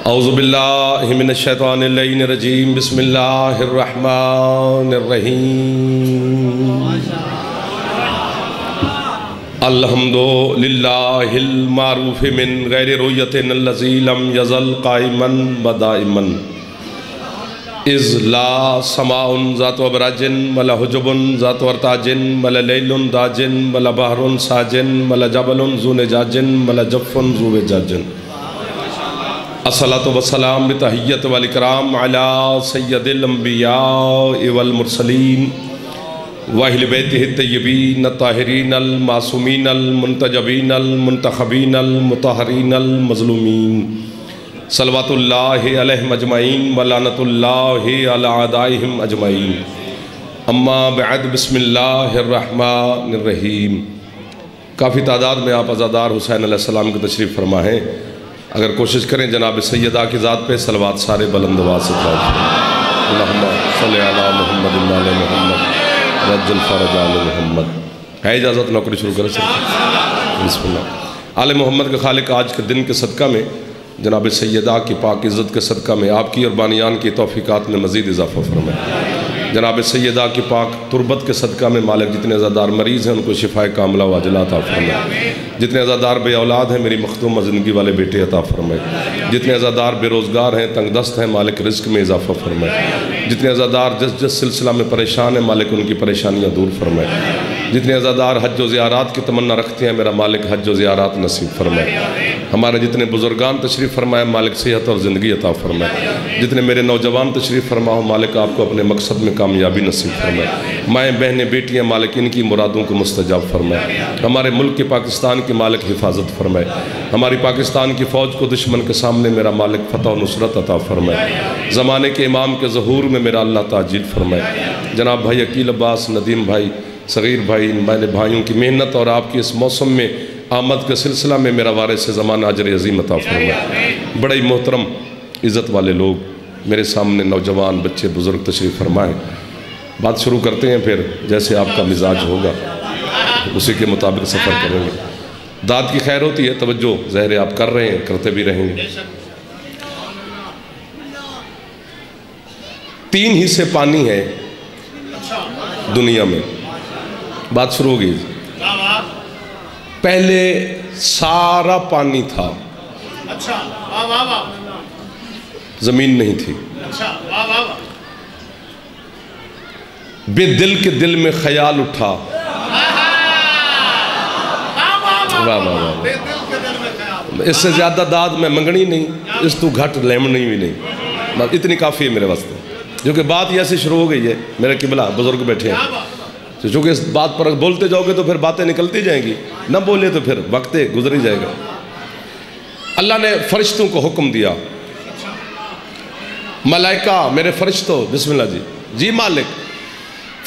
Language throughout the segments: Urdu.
اعوذ باللہ من الشیطان اللعین الرجیم بسم اللہ الرحمن الرحیم الحمدللہ المعروف من غیر رویت الذی لم یزل قائما بدائما اذ لا سماء ذات ابراج ولا حجب ذات ارتاج ولا لیل داج ولا بحر ساج ولا جبل ذو نجاج ولا جف ذو وجاج الصلاة والسلام بتحیت والاکرام علی سید الانبیاء والمرسلین واہل بیتہ الطیبین الطاہرین المعصومین المنتجبین المنتخبین المطہرین المظلومین صلوات اللہ علیہم اجمعین ولعنت اللہ علی اعدائہم اجمعین اما بعد بسم اللہ الرحمن الرحیم۔ کافی تعداد میں آپ عزادار حسین علیہ السلام کی تشریف فرما ہیں، اگر کوشش کریں جناب سیدہ کی ذات پہ صلوات سارے بلند آواز سے پڑھیں۔ اللہم صلی علی محمد آل محمد رجل فرج آل محمد۔ ہے اجازت نوکری شروع کریں سر؟ بسم اللہ۔ آل محمد کے خالق آج کے دن کے صدقہ میں جناب سیدہ کی پاک عزت کے صدقہ میں آپ کی اور بانیان کی توفیقات میں مزید اضافہ فرمائے۔ جناب سیدہ کی پاک تربت کے صدقہ میں مالک جتنے عزادار مریض ہیں ان کو شفاء کاملہ و عاجلہ عطا فرمائے۔ جتنے عزادار بے اولاد ہیں میری مخدوم زندگی والے بیٹے عطا فرمائے۔ جتنے عزادار بے روزگار ہیں تنگ دست ہیں مالک رزق میں اضافہ فرمائے۔ جتنے عزادار جس سلسلہ میں پریشان ہیں مالک ان کی پریشانیاں دور فرمائے۔ جتنے عزادار حج و زیارات کی تمنا رکھتے ہیں میرا مالک حج و زیارات نصیب فرمائے۔ ہمارے جتنے بزرگان تشریف فرمائے مالک صحت اور زندگی عطا فرمائے۔ جتنے میرے نوجوان تشریف فرما ہو مالک آپ کو اپنے مقصد میں کامیابی نصیب فرمائے۔ مائیں بہنیں بیٹیاں مالک ان کی مرادوں کو مستجاب فرمائے۔ ہمارے ملک کے پاکستان کی مالک حفاظت فرمائے۔ ہماری پاکستان کی فوج کو دشمن کے سامنے میرا مالک فتح و نصرت عطا فرمائے۔ زمانے کے امام کے ظہور میں میرا اللہ تعجیل فرمائے۔ جناب بھائی عقیل عباس، ندیم بھائی، صغیر بھائی، میرے بھائیوں کی محنت اور آپ کی اس موسم میں آمد کے سلسلہ میں میرا وارث زمانہ اجر عظیم عطا فرمائے۔ بڑے ہی محترم عزت والے لوگ میرے سامنے نوجوان بچے بزرگ تشریف فرمائیں۔ بات شروع کرتے ہیں پھر جیسے آپ کا مزاج ہوگا اسی کے مطابق سفر کریں گے۔ داد کی خیر ہوتی ہے، توجہ ظاہر آپ کر رہے ہیں، کرتے بھی رہیں گے۔ 3 حصے پانی ہے دنیا میں۔ بات شروع ہوگی۔ پہلے سارا پانی تھا، زمین نہیں تھی۔ بے دل کے دل میں خیال اٹھا، اس سے زیادہ داد میں منگنی نہیں، اس تو گھٹ لیمنی بھی نہیں، اتنی کافی ہے میرے واسطے۔ جو کہ بات یہ ایسی شروع ہو گئی ہے میرے قبلہ بزرگ بیٹھے ہیں، چونکہ اس بات پر بولتے جاؤ گے تو پھر باتیں نکلتی جائیں گی، نہ بولے تو پھر وقت گزر ہی جائے گا۔ اللہ نے فرشتوں کو حکم دیا، ملائکہ میرے فرشتوں بسم اللہ جی مالک،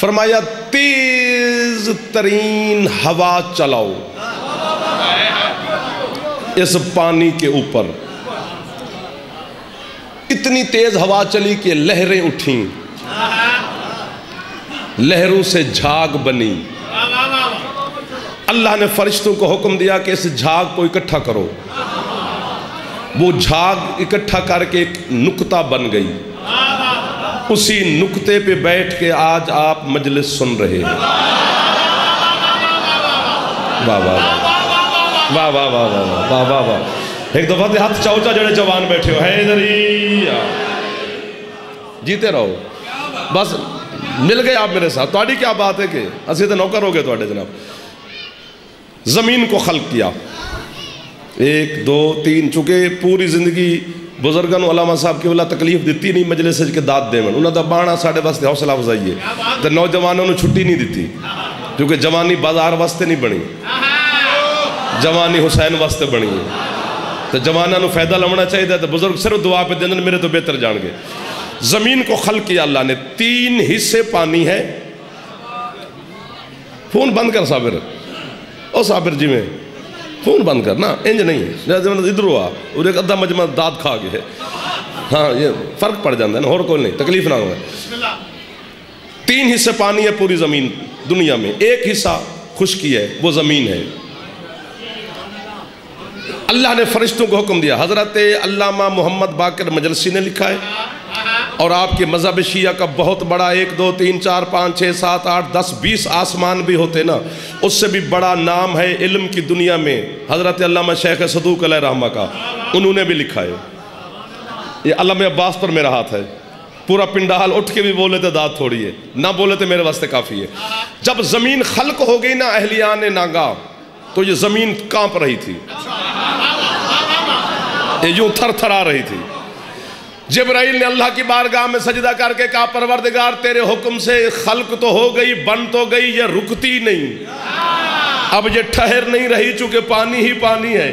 فرمایا تیز ترین ہوا چلاؤ اس پانی کے اوپر۔ اتنی تیز ہوا چلی کہ لہریں اٹھیں، لہروں سے جھاگ بنی۔ اللہ نے فرشتوں کو حکم دیا کہ اس جھاگ کو اکٹھا کرو۔ وہ جھاگ اکٹھا کر کے ایک نقطہ بن گئی، اسی نقطے پہ بیٹھ کے آج آپ مجلس سن رہے ہیں۔ واہ واہ واہ واہ واہ واہ واہ واہ واہ۔ ایک دفعہ دے ہاتھ چاؤچا جڑے جوان بیٹھے ہو، حیدری جیتے رہو، بس مل گئے آپ میرے ساتھ۔ تواڈی کیا بات ہے کہ اسی تو نوکر ہو گئے تواڈے جناب۔ زمین کو خلق کیا، 1 2 3، چونکہ پوری زندگی بزرگان علماء صاحب کی اللہ تکلیف دیتی نہیں مجلس کے داد دے من، انہوں دا بانا ساڑھے واسطے حوصلہ افزائی ہے تو نوجوانوں نے چھٹی نہیں دیتی، کیونکہ جوانی بازار واسطے نہیں بنی، جوانی حسین واسطے بنی ہے، تو جوانوں نے فائدہ لمنا چاہیے تو بزرگ صرف دعا پہ دیندن میرے تو بہتر جان گے۔ زمین کو خلق کیا اللہ نے، 3 حصے پانی ہے۔ فون بند کر صابر، او صابر جی میں فون بند کرنا انج نہیں ادھر ہوا اور ایک ادھا مجمع داد کھا گئے۔ ہاں یہ فرق پڑ جاندہ ہے نا، اور کوئی نہیں، تکلیف نہ ہوئے۔ 3 حصے پانی ہے پوری زمین دنیا میں، 1 حصہ خشکی ہے وہ زمین ہے۔ اللہ نے فرشتوں کو حکم دیا. حضرت علامہ محمد باقر مجلسی نے لکھا ہے اور آپ کے مذہب شیعہ کا بہت بڑا 1 2 3 4 5 6 7 8 10 20 آسمان بھی ہوتے نا، اس سے بھی بڑا نام ہے علم کی دنیا میں حضرت علامہ شیخ صدوق علیہ رحمہ کا. انہوں نے بھی لکھا ہے. یہ علامہ عباس پر میرا ہاتھ ہے. پورا پنڈال اٹھ کے بھی بولے تھے داد تھوڑی ہے، نہ بولے تھے میرے واسطے کافی ہے. جب زمین خلق ہو گئی نا اہلیان ناگا، تو یہ زمین کانپ رہی تھی، یہ یوں تھر تھر آ رہی تھی. جبرائیل نے اللہ کی بارگاہ میں سجدہ کر کے کہا پروردگار تیرے حکم سے خلق تو ہو گئی، بن تو گئی، یہ رکتی نہیں، اب یہ ٹھہر نہیں رہی چونکہ پانی ہی پانی ہے.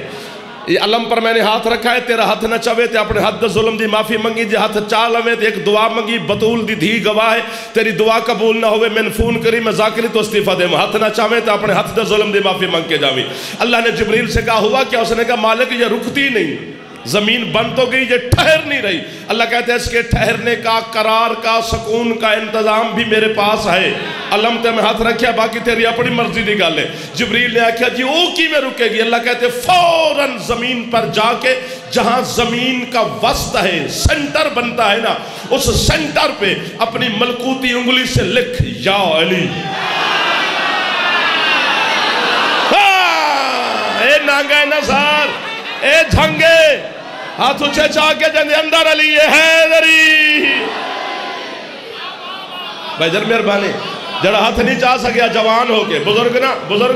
یہ علم پر میں نے ہاتھ رکھا ہے، تیرا ہاتھ نہ چوے تے اپنے حد ظلم دی معافی منگی، جے ہاتھ چالوے تے ایک دعا منگی، بطول دی دھی گواہ ہے تیری دعا قبول نہ ہوئے میں فون کری میں ذاکری تو استعفیٰ دے. ہاتھ نہ چاہے تے اپنے حد ظلم دی معافی منگ کے جاوی. اللہ نے جبریل سے کہا ہوا کیا؟ اس نے کہا مالک یہ رکتی نہیں، زمین بن تو گئی، یہ ٹھہر نہیں رہی. اللہ کہتے ہیں اس کے ٹھہرنے کا، قرار کا، سکون کا انتظام بھی میرے پاس ہے. علم تے میں ہاتھ رکھیا، باقی تیری اپنی مرضی دی گل ہے. جبریل نے آکھیا جی او کی میں رکے گی؟ اللہ کہتے ہیں فوراً زمین پر جا کے جہاں زمین کا وسط ہے، سنٹر بنتا ہے نا، اس سنٹر پہ اپنی ملکوتی انگلی سے لکھ یا علی. اے نانگا نصار، اے جھنگے، ہاتھ اچھے چاہ کے جن اندر علی حیدری. بھائی جر مہربانی، جڑا ہاتھ نہیں چاہ سکیا جوان ہو کے، بزرگ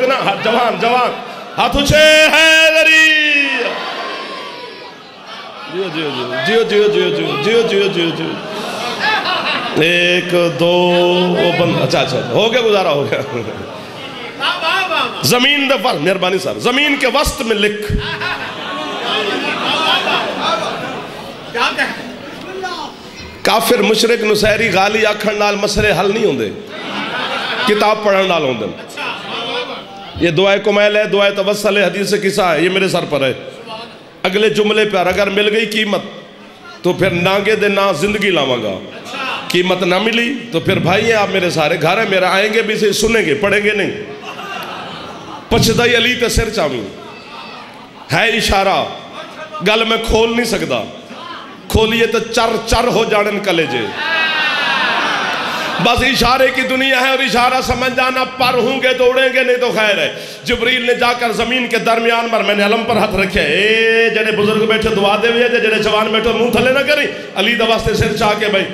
نا جوان ہاتھ اچھے حیدری. جیو جیو جیو جیو جیو جیو جیو جیو جیو جیو. 1 2 اچھا ہو گیا، گزارا ہو گیا. زمین دے وسط، مہربانی صاحب، زمین کے وسط میں لکھ. کافر مشرک نصیری غالی آکھن نال مسئلے حل نہیں ہوندے، کتاب پڑھن نال ہوندے. یہ دعائے کمیل ہے، دعائے توسل ہے، حدیث قصہ ہے، یہ میرے سر پر ہے. اگلے جملے پر اگر مل گئی قیمت تو پھر نانگے دے نا زندگی لاواں گا. قیمت نہ ملی تو پھر بھائی ہیں آپ میرے سارے گھر ہیں میرا، آئیں گے بھی سے سنیں گے پڑھیں گے نہیں. پچھدائی علی تے سر چاویں ہے اشارہ، گل میں کھول نہیں سکتا، کھولیے تو چر چر ہو جانن کلیجے. بس اشارے کی دنیا ہے اور اشارہ سمجھ جانا، پر ہوں گے تو اڑیں گے نہیں تو خیر ہے. جبریل نے جا کر زمین کے درمیان پر میں نے علم پر ہاتھ رکھے، اے جڑے بزرگ بیٹھے دعا دے ہوئے جڑے جوان بیٹھے منہ تھلے نہ کریں. علی دا واسطے سر چاہ کے بھائی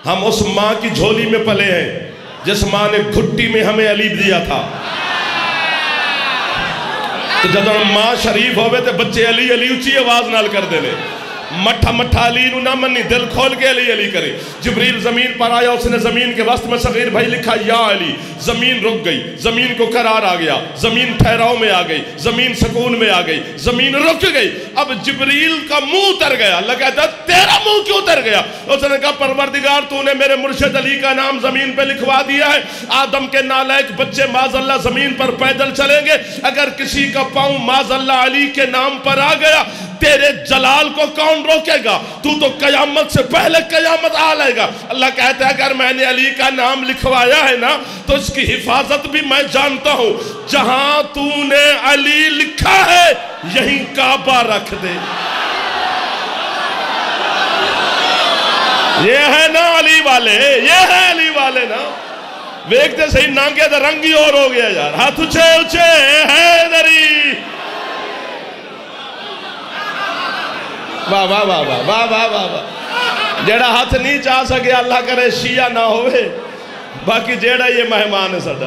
ہم اس ماں کی جھولی میں پلے ہیں جس ماں نے گھٹی میں ہمیں علی دیا تھا. تو جب ماں شریف ہوئے تھے بچے علی علی اچھی آواز نال کر دے لے. مٹھا مٹھا علی نو نہ منی، دل کھول کے علی علی کرے. جبریل زمین پر آیا، اس نے زمین کے وسط میں صغیر بھائی لکھا یا علی. زمین رک گئی، زمین کو قرار آ گیا، زمین ٹھہراؤ میں آ گئی، زمین سکون میں آ گئی، زمین رک گئی. اب جبریل کا منہ اتر گیا. اللہ کہتا تیرا منہ کیوں اتر گیا؟ اس نے کہا پروردگار تو نے میرے مرشد علی کا نام زمین پہ لکھوا دیا ہے. آدم کے نالائق بچے معاذ اللہ زمین پر پیدل چلیں گے، اگر کسی کا پاؤں معاذ اللہ علی کے نام پر آ گیا تیرے جلال کو کون روکے گا؟ تو قیامت سے پہلے قیامت آ لائے گا. اللہ کہتا ہے اگر میں نے علی کا نام لکھوایا ہے نا تو اس کی حفاظت بھی میں جانتا ہوں. جہاں تو نے علی لکھا ہے یہیں کعبہ رکھ دے. یہ ہے نا علی والے، یہ ہے علی والے نا. ویکھتے صحیح نانگے دا رنگ ہی اور ہو گیا یار. ہاتھ اچھے اچھے حیدری. واہ واہ واہ واہ واہ واہ واہ واہ. جیڑا ہاتھ نہیں چاہ سکے اللہ کرے شیعہ نہ ہوئے، باقی جیڑا یہ مہمان ہے سڑا.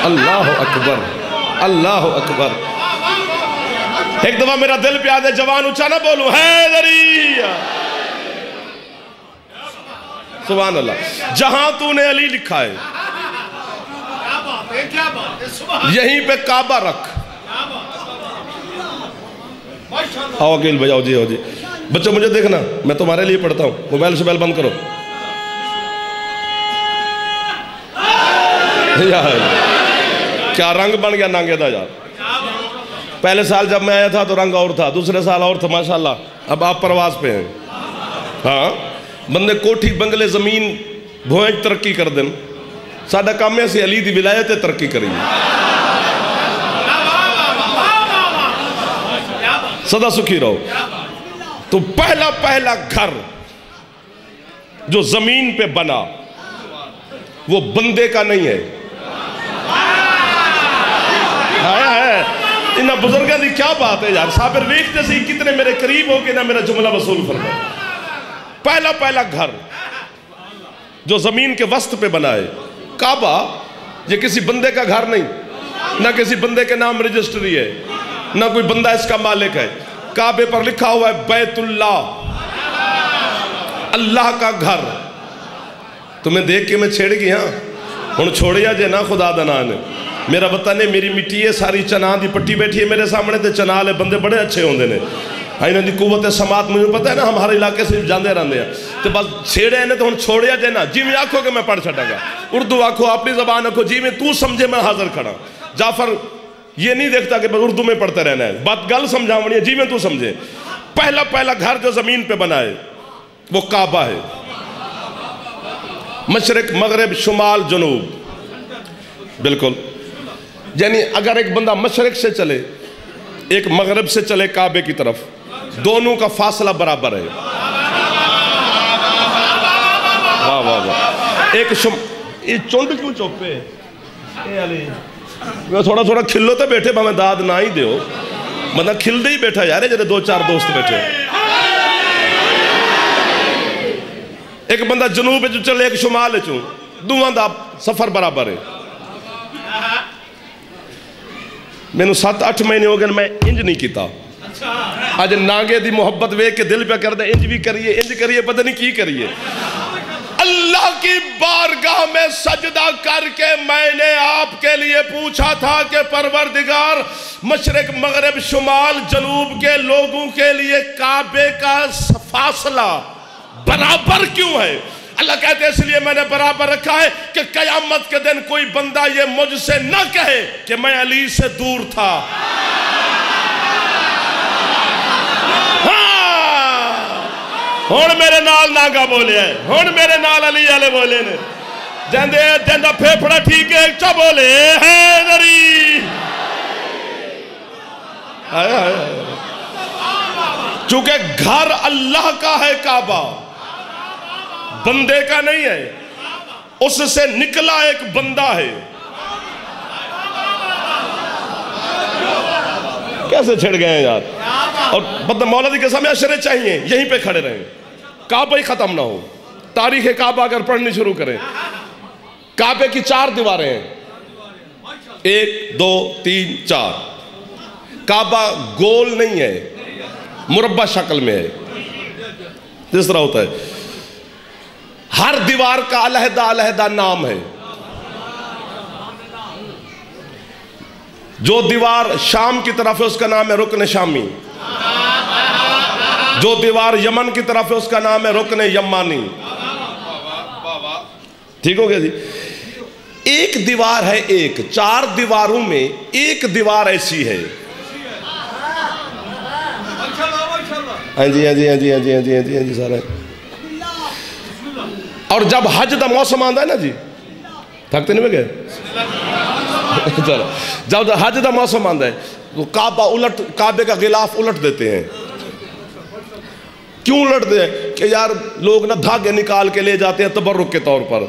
اللہ اکبر اللہ اکبر. ایک دفعہ میرا دل پہ آدھے جوان اچھا نہ بولوں حیدری. سبحان اللہ. جہاں تو نے علی لکھا ہے یہیں پہ کعبہ رکھ. آؤ اکیل بھائی، آؤ جی آؤ جی. بچوں مجھے دیکھنا، میں تمہارے لیے پڑھتا ہوں. موبائل شبائل بند کرو. کیا رنگ بن گیا نانگے دا یار. پہلے سال جب میں آیا تھا تو رنگ اور تھا، دوسرے سال اور تھا. ماشاءاللہ اب آپ پرواز پہ ہیں. ہاں بندے کوٹھی بنگلے زمین بھوئیں ترقی کر دیں. ساڈا کام ہے اسی علی دی ولایت ترقی کریے. سدا سکھی رہو. تو پہلا گھر جو زمین پہ بنا وہ بندے کا نہیں ہے. انہاں بزرگاں دی کیا بات ہے یار. صابر ویکھتے سی کتنے میرے قریب ہو کے نہ میرا جملہ وصول فرمائے. پہلا گھر جو زمین کے وسط پہ بنا ہے کعبہ. یہ کسی بندے کا گھر نہیں, نہ کسی بندے کے نام رجسٹری ہے, نہ کوئی بندہ اس کا مالک ہے. کعبے پر لکھا ہوا ہے بیت اللہ, اللہ کا گھر. تمہیں دیکھ کے میں چھیڑ گئی ہاں ہن چھوڑیا جے نا خدا دنا نے. میرا وطن ہے, میری مٹی ہے, ساری چناں دی پٹی بیٹھی ہے میرے سامنے تے چنالے بندے بڑے اچھے ہوندے نے. انہاں دی قوت سماعت مجھے پتہ ہے نا, ہم ہر علاقے سے جاندے رہندے ہیں. تے بس چھیڑے ہیں تو ہن چھوڑیا جے نا. جی میں آکھو کہ میں پڑھ چھٹا گا, اردو آکھو, اپنی زبان آکھو, جی میں تو سمجھے میں حاضر کھڑا. جعفر یہ نہیں دیکھتا کہ اردو میں پڑھتے رہنا ہے, بات گل سمجھاونی ہے, جی میں تو سمجھے. پہلا گھر جو زمین پہ بنا ہے وہ کعبہ ہے. مشرق مغرب شمال جنوب, بالکل. یعنی اگر ایک بندہ مشرق سے چلے ایک مغرب سے چلے کعبے کی طرف, دونوں کا فاصلہ برابر ہے. واہ واہ واہ. یہ چونڈ کیوں چوپے اے علی تھوڑا کھلو تے بیٹھے بھامیں داد نہ ہی دیو, مطلب کھل دے ہی بیٹھا یارے جنہیں 2-4 دوست بیٹھے. ایک بندہ جنوب ہے جو چلے ایک شمال ہے چون, دوہاں دا سفر برابر ہے. میں نے 7-8 مہینے ہو گئے میں انج نہیں کیتا. آج ناگے دی محبت ویک کے دل پہ کر دے انج بھی کریے پتہ نہیں کی کریے. اللہ کی بارگاہ میں سجدہ کر کے میں نے آپ کے لیے پوچھا تھا کہ پروردگار مشرق مغرب شمال جنوب کے لوگوں کے لیے کعبے کا فاصلہ برابر کیوں ہے. اللہ کہتے ہیں اس لیے میں نے برابر رکھا ہے کہ قیامت کے دن کوئی بندہ یہ مجھ سے نہ کہے کہ میں علی سے دور تھا. ہون میرے نال ناگا بولے ہیں, ہون میرے نال علی علیہ بولے نے, جندہ پھیپڑا ٹھیک ہے چا بولے حیدری. چونکہ گھر اللہ کا ہے کعبہ, بندے کا نہیں ہے. اس سے نکلا ایک بندہ ہے. کیسے چھڑ گئے ہیں یار. اور مولا دی قسم اشرے چاہیے یہیں پہ کھڑے رہیں, کعبہ ہی ختم نہ ہو. تاریخ کعبہ اگر پڑھنی شروع کریں, کعبے کی 4 دیواریں ہیں, 1 2 3 4. کعبہ گول نہیں ہے, مربع شکل میں ہے جس طرح ہوتا ہے. ہر دیوار کا علیحدہ نام ہے. جو دیوار شام کی طرف ہے اس کا نام ہے رکن شامی, جو دیوار یمن کی طرف ہے اس کا نام ہے رکن یمانی. ٹھیک ہو گیا جی. ایک دیوار ہے, 4 دیواروں میں ایک دیوار ایسی ہے. ہاں جی سارے. اور جب حج دا موسم آندہ ہے نا جی, تھکتے نہیں میں گئے, جب حج دا موسم آندہ ہے تو کعبے کا غلاف الٹ دیتے ہیں. کیوں الٹتے ہیں؟ کہ یار لوگ نا دھاگے نکال کے لے جاتے ہیں تبرک کے طور پر,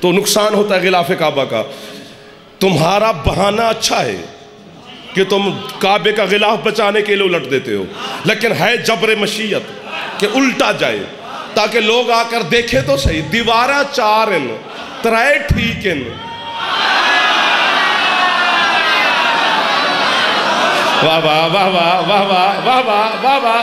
تو نقصان ہوتا ہے غلاف کعبہ کا. تمہارا بہانہ اچھا ہے کہ تم کعبے کا غلاف بچانے کے لیے الٹ دیتے ہو, لیکن ہے جبر مشیت کہ الٹا جائے تاکہ لوگ آ کر دیکھے تو صحیح. دیوارہ 4 ان 3 ٹھیک ان. واہ واہ واہ واہ واہ واہ واہ واہ واہ واہ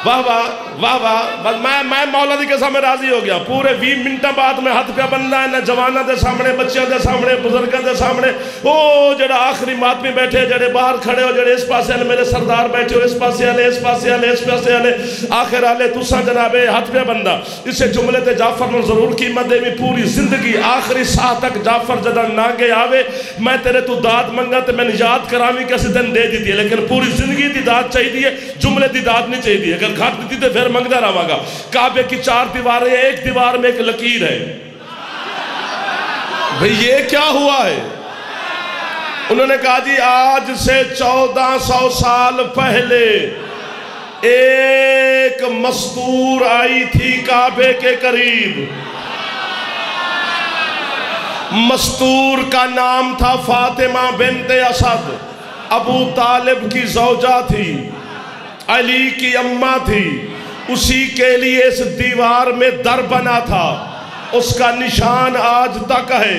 واہ واہ واہ واہ. میں مولا دی قسم میں راضی ہو گیا. پورے 20 منٹاں بعد میں ہاتھ پہ بننا ہے, نہ جوانہ دے سامنے, بچیاں دے سامنے, بزرگاں دے سامنے. او جڑا آخری ماتمی بیٹھے, جڑے باہر کھڑے ہو, جڑے اس پاسے آلے میرے سردار بیٹھے ہو, اس پاسے آلے, اس پاسے آلے, اس پاسے آلے, آخر آلے تُسا جنابے ہاتھ پہ بندہ. اسے جملے تے جعفر نے ضرور قیمت دے. میں پوری زندگی آخری ساہ تک جعفر جدہ ناگے آوے میں تیرے تو داد منگا تے میں نے یاد کرامی کسی دن دے دی دی, لیکن پوری زندگی دی داد چاہی دی ہے, جملے دی داد نہیں چاہی دی. اگر گھر دیتی تے پھر منگدہ رہا گا. کعبے کی 4 دیواریں, ایک دیوار میں ایک لکیر ہے. بھئی یہ کیا ہوا ہے؟ انہوں نے کہا جی آج سے 1400 سال پہلے ایک مستور آئی تھی کعبے کے قریب. مستور کا نام تھا فاطمہ بنت اسد، ابو طالب کی زوجہ تھی، علی کی اماں تھی. اسی کے لیے اس دیوار میں در بنا تھا، اس کا نشان آج تک ہے.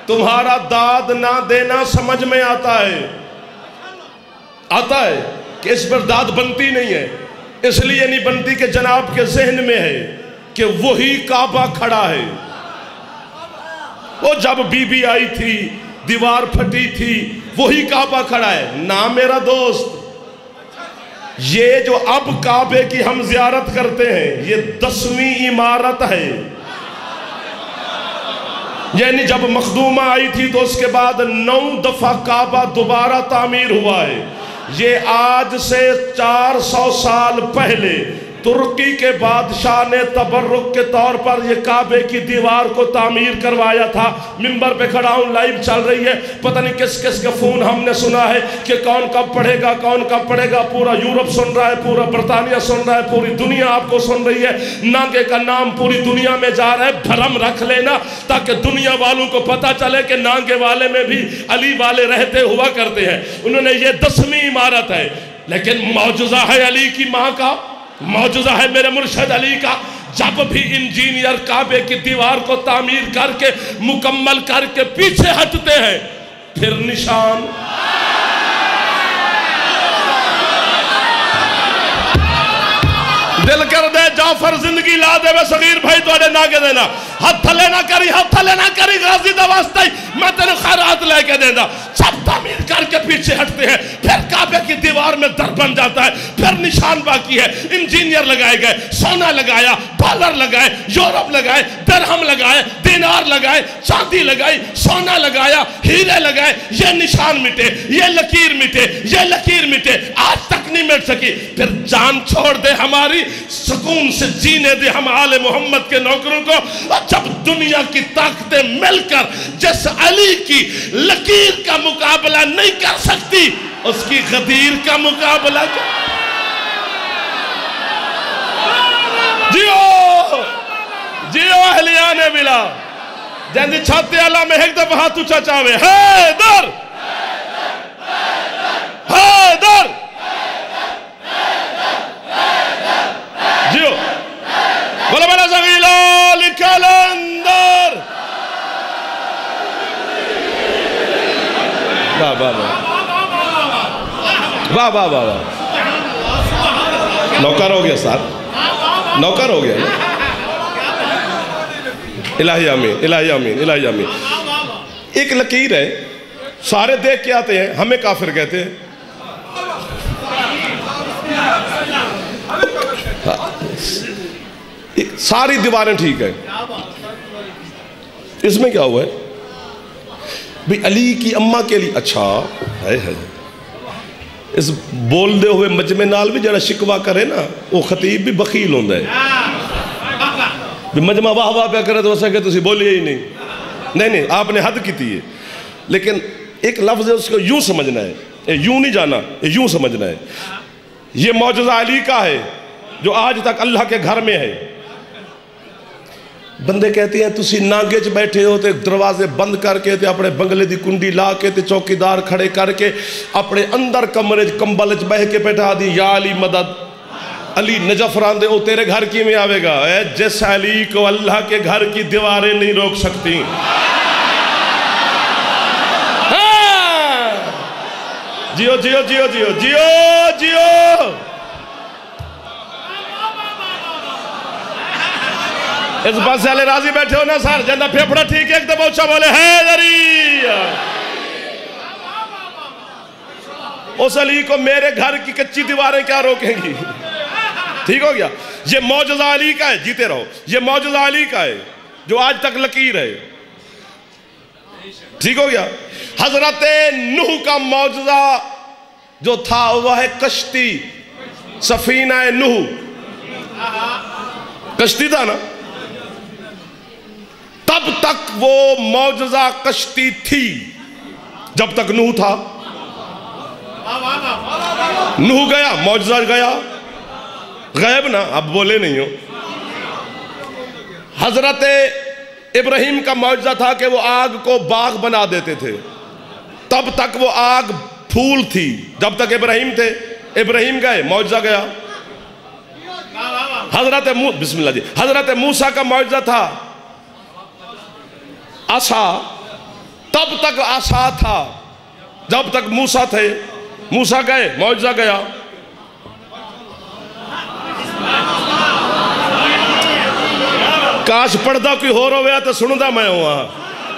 تمہارا داد نہ دینا سمجھ میں آتا ہے کہ اس پر داد بنتی نہیں ہے. اس لیے نہیں بنتی کہ جناب کے ذہن میں ہے کہ وہی کعبہ کھڑا ہے. وہ جب بی بی آئی تھی دیوار پھٹی تھی وہی کعبہ کھڑا ہے. نہ میرا دوست، یہ جو اب کعبے کی ہم زیارت کرتے ہیں یہ 10ویں عمارت ہے. یعنی جب مخدومہ آئی تھی تو اس کے بعد 9 دفعہ کعبہ دوبارہ تعمیر ہوا ہے. یہ آج سے 400 سال پہلے ترکی کے بادشاہ نے تبرک کے طور پر یہ کعبے کی دیوار کو تعمیر کروایا تھا. منبر پہ کھڑا ہوں، لائیو چل رہی ہے، پتہ نہیں کس کس کے فون ہم نے سنا ہے کہ کون کب پڑھے گا کون کب پڑھے گا. پورا یورپ سن رہا ہے، پورا برطانیہ سن رہا ہے، پوری دنیا آپ کو سن رہی ہے. نانگے کا نام پوری دنیا میں جا رہا ہے. بھرم رکھ لینا تاکہ دنیا والوں کو پتہ چلے کہ نانگے والے میں بھی علی والے رہتے ہوا کرتے ہیں. انہوں نے یہ 10ویں عمارت ہے، لیکن معجزہ ہے علی کی ماں کا، معجزہ ہے میرے مرشد علی کا. جب بھی انجینئر کعبے کی دیوار کو تعمیر کر کے مکمل کر کے پیچھے ہٹتے ہیں پھر نشان دل کر دے جعفر زندگی لا دے وے صغیر بھائی توڑے ناگے دینا. ہاتھ تھلے نہ کری غازی دا واسطہ ہی میں تیرے خیرات لے کے دینا. جب تعمیر کر کے پیچھے ہٹتے ہیں پھر کعبے کی دیوار میں در بن جاتا ہے. پھر نشان باقی ہے. انجینئر لگائے گئے، سونا لگایا، ڈالر لگائے، یورپ لگائے، درہم لگائے، دینار لگائے، چاندی لگائی، سونا لگایا، ہیرے لگائے. یہ نشان مٹے، یہ لکیر مٹے، یہ لکیر مٹے، آج تک نہیں مٹ سکی. پھر جان چھوڑ دے ہماری، سکون سے جینے دے ہم آل محمد کے نوکروں کو. جب دنیا کی طاقتیں مل کر جس علی کی لکیر کا مقابلہ نہیں کر سکتی اس کی غدیر کا مقابلہ کر. جیو جیو اہلیان بلا جیندی چھاتے اللہ میں ایک دفعہ ہاتھ اچھا چاہوے. حیدر حیدر جیو بولا بولا زغیلہ لکلندر. واہ واہ واہ واہ واہ واہ. نوکر ہو گیا ساتھ، نوکر ہو گیا. الہی آمین الہی آمین الہی آمین. ایک لکیر ہے، سارے دیکھ کے آتے ہیں، ہمیں کافر کہتے ہیں. ساری دیواریں ٹھیک ہیں، اس میں کیا ہوا ہے بھی علی کی اماں کے لیے اچھا ہے. اس بول دے ہوئے مجمع نال بھی جڑا شکوا کرے نا وہ خطیب بھی بخیل ہوندہ ہے. بھی مجمع واہ واہ پہ کرے تو وہ سکے تو اسی بولیے ہی نہیں. نہیں آپ نے حد کی تھی ہے. لیکن ایک لفظ ہے اس کو یوں سمجھنا ہے، یوں نہیں جانا، یوں سمجھنا ہے. یہ معجزہ علی کا ہے جو آج تک اللہ کے گھر میں ہے. بندے کہتے ہیں تسی نانگے چ بیٹھے ہو تے دروازے بند کر کے تے اپنے بنگلے دی کنڈی لا کے تے چوکیدار کھڑے کر کے اپنے اندر کمرے کمبل چ بہ کے بیٹھا دی یا علی مدد. علی نجف راندے او تیرے گھر کی میں آوے گا. اے جس علی کو اللہ کے گھر کی دیواریں نہیں روک سکتی. جیو جیو جیو جیو جیو جیو. اس پاس والے راضی بیٹھے ہو نا سر جندہ پھیپڑا ٹھیک ہے ایک دفعہ اچھا بولے حیدری. اس علی کو میرے گھر کی کچی دیواریں کیا روکیں گی. ٹھیک ہو گیا. یہ معجزہ علی کا ہے، جیتے رہو. یہ معجزہ علی کا ہے جو آج تک لکیر ہے. ٹھیک ہو گیا. حضرت نوح کا معجزہ جو تھا وہ ہے کشتی، سفینہ نوح. کشتی تھا نا. تب تک وہ معجزہ کشتی تھی جب تک نوح تھا. نوح گیا معجزہ گیا, غیب نا, اب بولے نہیں ہو. حضرت ابراہیم کا معجزہ تھا کہ وہ آگ کو باغ بنا دیتے تھے, تب تک وہ آگ پھول تھی جب تک ابراہیم تھے. ابراہیم گئے معجزہ گیا. بسم اللہ جی, حضرت موسیٰ کا معجزہ تھا عصا, تب تک عصا تھا جب تک موسیٰ تھے. موسیٰ گئے معجزہ گیا. کاش پڑھدا کوئی ہو رہا تو سندا میں ہوا,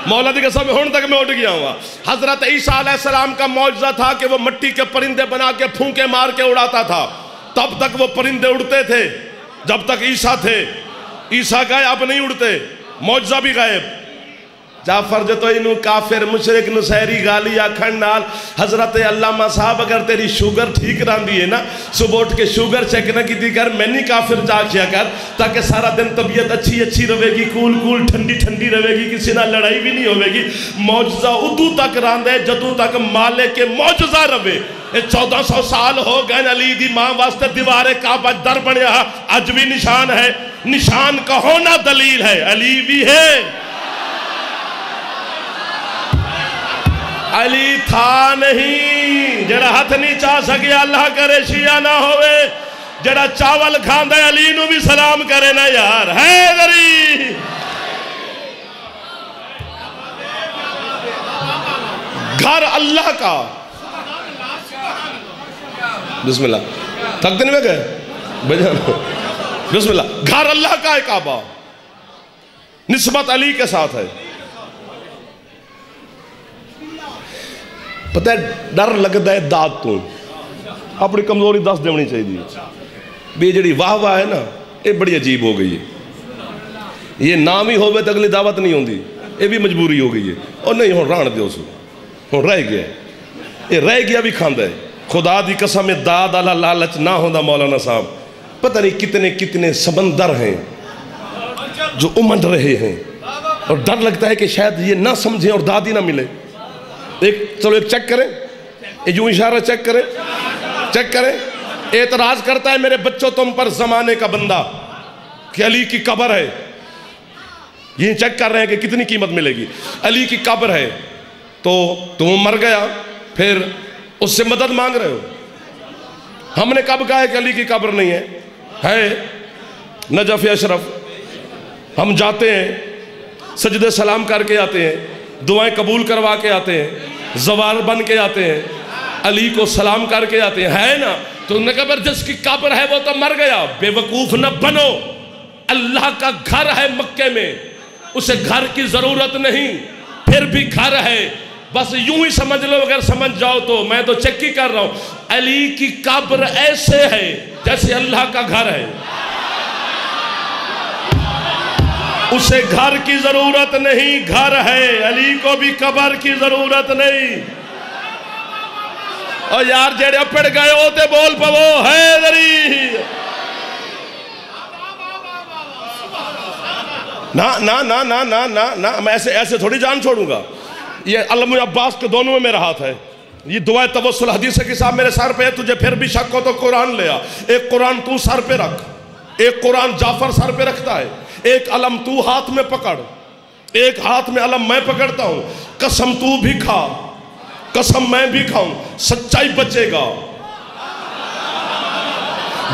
مولا دی قسم ہون تک میں اٹھ گیا ہوا. حضرت عیسیٰ علیہ السلام کا معجزہ تھا کہ وہ مٹی کے پرندے بنا کے پھونکے مار کے اڑاتا تھا, تب تک وہ پرندے اڑتے تھے جب تک عیسیٰ تھے. عیسیٰ گئے اب نہیں اڑتے, معجزہ بھی غائب. جعفر جو تو انہوں کافر مشرک نسیری گالی آکھن نال حضرت علامہ صاحب اگر تیری شوگر ٹھیک رہن دیئے نا, صبح اٹھ کے شوگر چیک نہ کی دی کر, میں نہیں کافر جا کیا کر, تاکہ سارا دن طبیعت اچھی رہے گی, کول ٹھنڈی رہے گی, کسی نہ لڑائی بھی نہیں ہوئے گی. معجزہ ادو تک راندے جدو تک مالک معجزہ رہے. 1400 سال ہو گئے علی دی ماں واسطے دیوارے کعبہ در بنیا, اج بھی نشان ہے. نشان کا ہونا دلیل ہے, علی بھی ہے. علی تھا نہیں, جڑا ہاتھ نہیں چاہ سکے اللہ کرے شیعہ نہ ہوئے, جڑا چاول کھاندے علی نو بھی سلام کرے نا یار. حیدری گھر اللہ کا. بسم اللہ, تھک دن میں گئے بسم اللہ. گھر اللہ کا ہے کعبہ, نسبت علی کے ساتھ ہے. پتہ ہے ڈر لگتا ہے داد تو, اپنی کمزوری دس دیونی چاہیے. بھی جڑی واہ واہ ہے نا, یہ بڑی عجیب ہو گئی ہے. یہ نام ہی ہوئے تو اگلی دعوت نہیں ہوندی, یہ بھی مجبوری ہو گئی ہے. اور نہیں ہون ران دے اسو, ہون رہ گیا, یہ رہ گیا بھی کھاندہ ہے. خدا دی قسم داد اللہ لالچ نہ ہوندہ مولانا صاحب. پتہ نہیں کتنے سمندر ہیں جو امنڈ رہے ہیں, اور ڈر لگتا ہے کہ شاید یہ نہ سمجھیں اور داد ہی نہ ملے. چلو ایک چیک کریں, یوں اشارہ چیک کریں. اعتراض کرتا ہے میرے بچوں تم پر زمانے کا بندہ کہ علی کی قبر ہے. یہ چیک کر رہے ہیں کہ کتنی قیمت ملے گی. علی کی قبر ہے تو تم مر گیا, پھر اس سے مدد مانگ رہے ہو. ہم نے کب کہا ہے کہ علی کی قبر نہیں ہے؟ نجف اشرف ہم جاتے ہیں, سجدے سلام کر کے آتے ہیں, دعائیں قبول کروا کے آتے ہیں, زوار بن کے آتے ہیں, علی کو سلام کر کے آتے ہیں, ہے نا. تو انہوں نے کہا جس کی قبر ہے وہ تو مر گیا. بے وقوف نہ بنو, اللہ کا گھر ہے مکے میں, اسے گھر کی ضرورت نہیں, پھر بھی گھر ہے. بس یوں ہی سمجھ لو, اگر سمجھ جاؤ تو میں تو چیک ہی کر رہا ہوں. علی کی قبر ایسے ہے جیسے اللہ کا گھر ہے, اسے گھر کی ضرورت نہیں, گھر ہے. علی کو بھی قبر کی ضرورت نہیں. اور یار جڑے پڑ گئے ہوتے بول پو حیدری. نا میں ایسے تھوڑی جان چھوڑوں گا. یہ علم عباس کے دونوں میں میرا ہاتھ ہے. یہ دعائے توسل حدیث کے صاحب میرے سر پہ ہے, تجھے پھر بھی شک ہو تو قرآن لیا. ایک قرآن تو سر پہ رکھ, ایک قرآن جعفر سر پہ رکھتا ہے, ایک علم تو ہاتھ میں پکڑ, ایک ہاتھ میں علم میں پکڑتا ہوں. قسم تو بھی کھا, قسم میں بھی کھاؤں, سچائی بچے گا.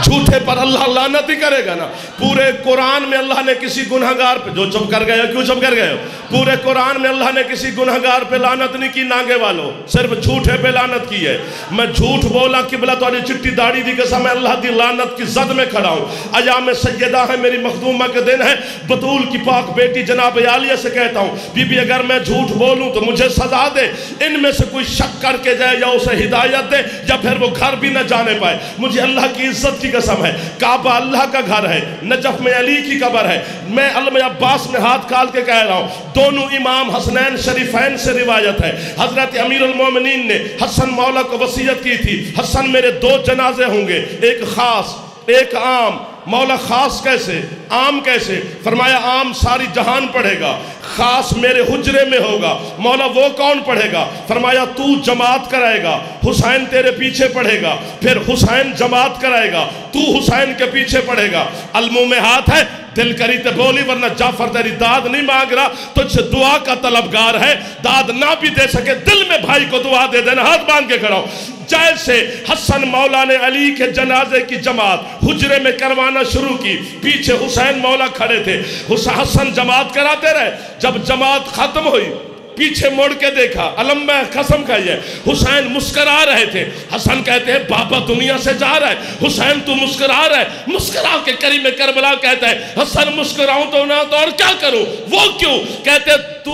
جھوٹے پر اللہ لعنت ہی کرے گا نا. پورے قرآن میں اللہ نے کسی گنہگار پہ, جو چپ کر گئے ہو, کیوں چپ کر گئے ہو؟ پورے قرآن میں اللہ نے کسی گنہگار پہ لعنت نہیں کی نانگے والوں, صرف جھوٹے پہ لعنت کی ہے. میں جھوٹ بولا قبلہ تو چٹی داڑھی دی قسم, میں اللہ دی لعنت کی زد میں کھڑا ہوں. ایام سیدہ ہے, میری مخدومہ کے دن ہے, بطول کی پاک بیٹی جناب عالیہ سے کہتا ہوں, بی بی اگر میں جھوٹ بولوں تو مجھے سزا دے. ان میں سے کوئی شک کر کے جائے یا اسے ہدایت دے, یا پھر وہ گھر بھی نہ جانے پائے. مجھے اللہ کی عزت کی قسم ہے, کعبہ اللہ کا گھر ہے, نجف میں علی کی قبر ہے. میں علم عباس میں ہاتھ کھال کے کہہ رہا ہوں, دونوں امام حسنین شریفین سے روایت ہے. حضرت امیر المومنین نے حسن مولا کو وصیت کی تھی, حسن میرے 2 جنازے ہوں گے, ایک خاص ایک عام. مولا خاص کیسے, عام کیسے؟ فرمایا عام ساری جہان پڑھے گا, خاص میرے حجرے میں ہوگا۔ مولا وہ کون پڑھے گا؟ فرمایا تو جماعت کرائے گا، حسین تیرے پیچھے پڑھے گا، پھر حسین جماعت کرائے گا، تو حسین کے پیچھے پڑھے گا۔ المو میں ہاتھ ہے، دل کری تے بولی، ورنہ جعفر تیری داد نہیں مانگ رہا، تجھ سے دعا کا طلبگار ہے، داد نہ بھی دے سکے دل میں بھائی کو دعا دے دینا۔ ہاتھ باندھ کے کھڑا ہو۔ جیسے حسن مولا نے علی کے جنازے کی جماعت حجرے میں کروانا شروع کی، پیچھے حسین مولا کھڑے تھے، حسن جماعت کراتے رہے۔ جب جماعت ختم ہوئی پیچھے مڑ کے دیکھا، علم میں قسم کھائی ہے، حسین مسکرا رہے تھے۔ حسن کہتے ہیں بابا دنیا سے جا رہا ہے، حسین تو مسکرا رہا ہے۔ مسکرا کے کریم کربلا کہتا ہے حسن مسکراؤں تو نہ تو اور کیا کروں؟ وہ کیوں؟ کہتے تو